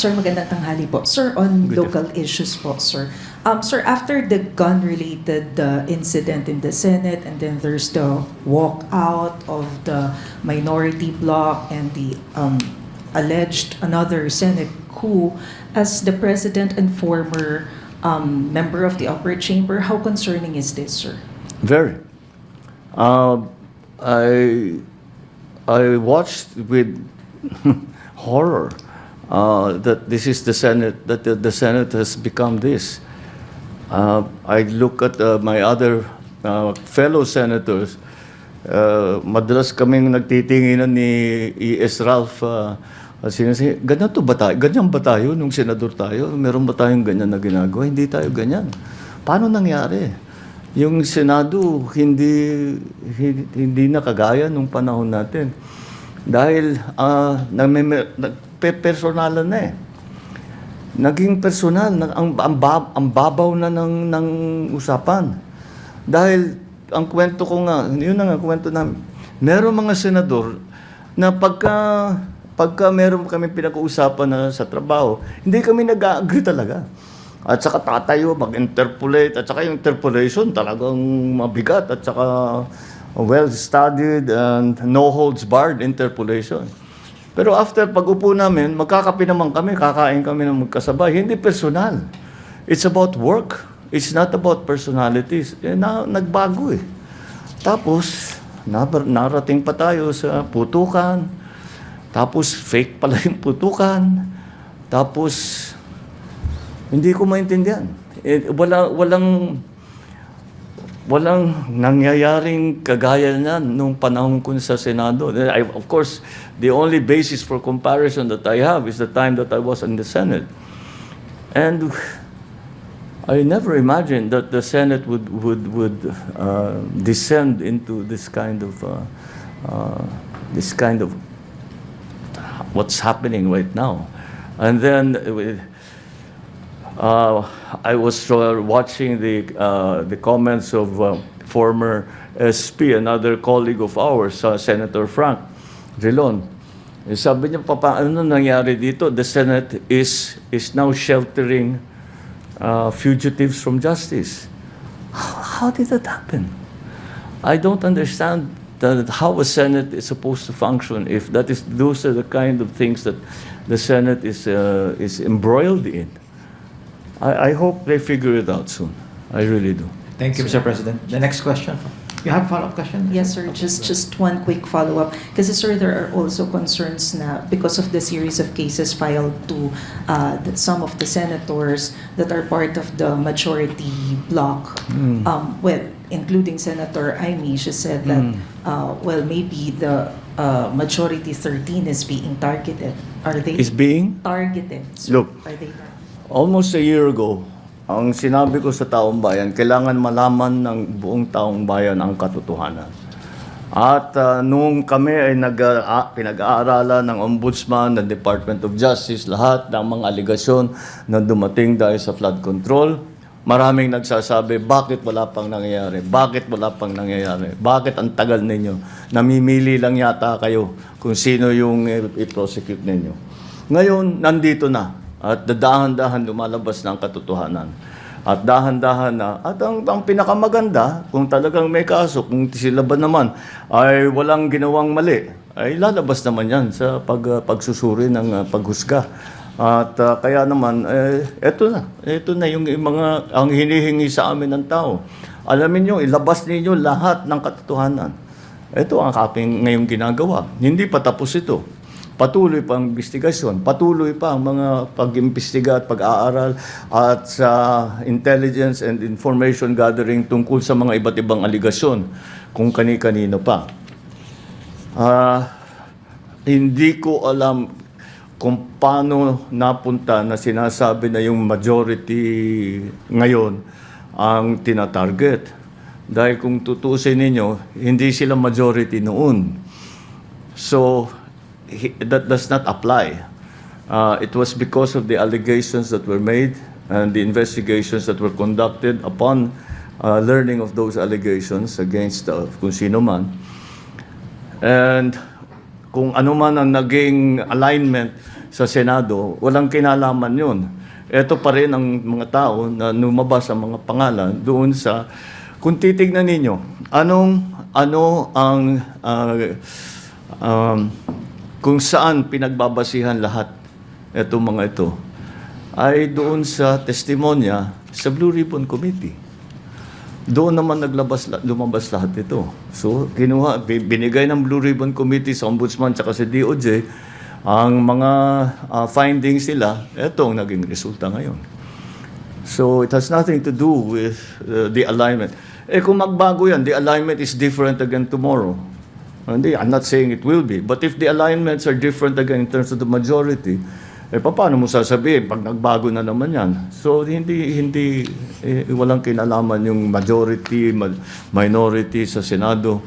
Sir, magandang tanghali po. Sir, on Good local issues po, sir. Sir, after the gun-related incident in the Senate, and then there's the walkout of the minority bloc and the alleged another Senate coup, as the president and former member of the upper chamber, how concerning is this, sir? Very. I watched with horror that this is the Senate, that the Senate has become this. I look at my other fellow senators. Madalas kaming nagtitinginan ni E.S. Ralph. Sinasabi, ganyan ba tayo nung senador tayo? Meron ba tayong ganyan na ginagawa? Hindi tayo ganyan. Paano nangyari? Yung Senado, hindi na kagaya nung panahon natin. Dahil nagpe-personalan na eh. Naging personal, ang babaw na ng usapan. Dahil ang kwento ko nga, yun na nga kwento namin. Meron mga senador na pagka meron kami pinag-uusapan na sa trabaho, hindi kami nag-agree talaga. At saka tatayo, mag-interpolate, at saka yung interpolation talagang mabigat, at saka well-studied and no-holds-barred interpolation. Pero after pag-upo namin, magkakape naman kami, kakain kami ng magkasabay. Hindi personal. It's about work. It's not about personalities. Nagbago eh. Tapos, narating pa tayo sa putukan. Tapos, fake pala yung putukan. Tapos, hindi ko maintindihan. Walang nangyayaring kagaya niyan nung panahon ko sa Senado. Of course, the only basis for comparison that I have is the time that I was in the Senate. And I never imagined that the Senate would descend into this kind of what's happening right now. And then I was watching the comments of former SP, another colleague of ours, Senator Frank Drilon. Sabi niya, ano nangyari dito? The Senate is now sheltering fugitives from justice. How did that happen? I don't understand how a Senate is supposed to function if those are the kind of things that the Senate is embroiled in. I hope they figure it out soon. I really do. Thank you, Mr. President. The next question. You have a follow-up question? Yes, sir. Just one quick follow-up. Kasi, sir, there are also concerns na because of the series of cases filed to some of the senators that are part of the majority bloc, well, including Senator Amy, she said that, well, maybe the majority 13 is being targeted. Are they Is being? targeted? Sir? Look. Are they targeted? Almost a year ago, ang sinabi ko sa taong bayan, kailangan malaman ng buong taong bayan ang katotohanan. At nung kami ay pinag-aaralan ng Ombudsman, ng Department of Justice, lahat ng mga aligasyon na dumating dahil sa flood control, maraming nagsasabi, bakit wala pang nangyayari? Bakit wala pang nangyayari? Bakit ang tagal ninyo? Namimili lang yata kayo kung sino yung i-prosecute ninyo. Ngayon, nandito na. At dahan-dahan lumalabas ng katotohanan. At dahan-dahan na. At ang pinakamaganda, kung talagang may kaso, kung sila ba naman ay walang ginawang mali, ay lalabas naman yan sa pagsusuri ng paghusga. At kaya naman, eto na yung mga ang hinihingi sa amin ng tao. Alamin nyo, ilabas ninyo lahat ng katotohanan. Ito ang aking ngayong ginagawa. Hindi pa tapos ito. Patuloy pa ang investigasyon, patuloy pa ang mga pag-imbestiga at pag-aaral at sa intelligence and information gathering tungkol sa mga iba't ibang aligasyon kung kani-kanino pa. Hindi ko alam kung paano napunta na sinasabi na yung majority ngayon ang tinatarget. Dahil kung tutusin ninyo, hindi sila majority noon. So, that does not apply. It was because of the allegations that were made and the investigations that were conducted upon learning of those allegations against kung sino man. And kung ano man ang naging alignment sa Senado, walang kinalaman yun. Ito pa rin ang mga tao na lumabas ang mga pangalan doon sa, kung titignan ninyo, ano ang, kung saan pinagbabasihan lahat itong mga ito, ay doon sa testimonya sa Blue Ribbon Committee. Doon naman lumabas lahat ito. So, binigay ng Blue Ribbon Committee sa Ombudsman at sa DOJ ang mga findings nila, ito ang naging resulta ngayon. So, it has nothing to do with the alignment. Kung magbago yan, the alignment is different again tomorrow. Hindi, I'm not saying it will be. But if the alignments are different again in terms of the majority, paano mo sasabihin pag nagbago na naman yan? So, walang kinalaman yung majority, minority sa Senado.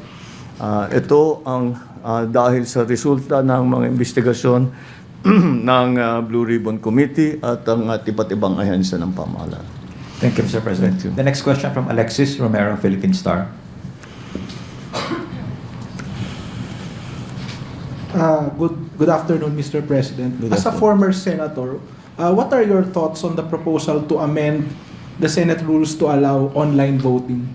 Ito ang dahil sa resulta ng mga investigasyon ng Blue Ribbon Committee at ang iba't ibang ahensya ng pamahalaan. Thank you, Mr. President. Thank you. The next question from Alexis Romero, Philippine Star. Good afternoon, Mr. President. Good As a afternoon. former senator, what are your thoughts on the proposal to amend the Senate rules to allow online voting?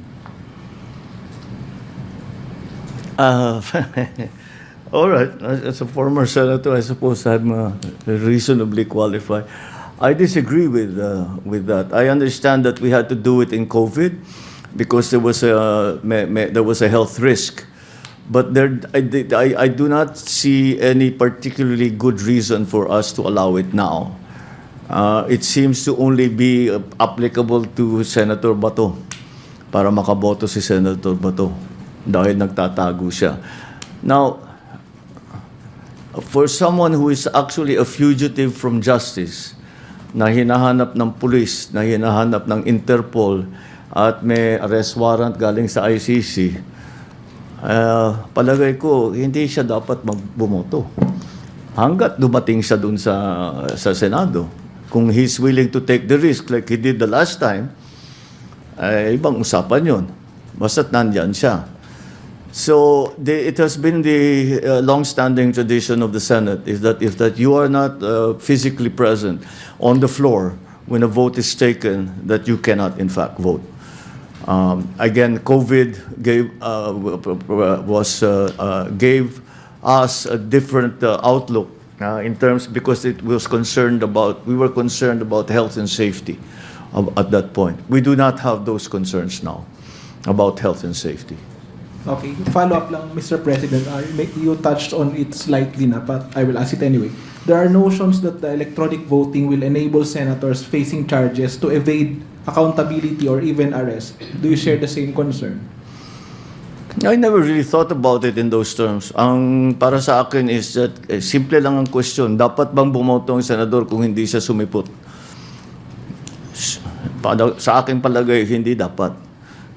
All right. As a former senator, I suppose I'm reasonably qualified. I disagree with that. I understand that we had to do it in COVID because there was a health risk. But I do not see any particularly good reason for us to allow it now. It seems to only be applicable to Senator Bato para makaboto si Senator Bato dahil nagtatago siya. Now, for someone who is actually a fugitive from justice, na hinahanap ng pulis, na hinahanap ng Interpol, at may arrest warrant galing sa ICC, palagay ko, hindi siya dapat magbumoto. Hanggat dumating siya dun sa Senado. Kung he's willing to take the risk like he did the last time, ibang usapan yun. Basta't nandyan siya. So, it has been the long-standing tradition of the Senate is that if you are not physically present on the floor when a vote is taken, that you cannot in fact vote. Again, COVID gave us a different outlook in terms because we were concerned about health and safety at that point. We do not have those concerns now about health and safety. Okay, follow up lang, Mr. President. You touched on it slightly na, but I will ask it anyway. There are notions that the electronic voting will enable senators facing charges to evade accountability or even arrest. Do you share the same concern? I never really thought about it in those terms. Ang para sa akin is that simple lang ang question. Dapat bang bumoto ang senador kung hindi siya sumipot? Sa akin palagay, hindi dapat.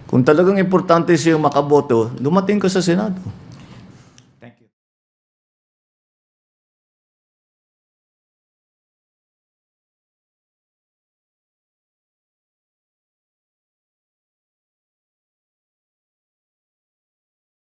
Kung talagang importante siyang makaboto, dumating ka sa Senado.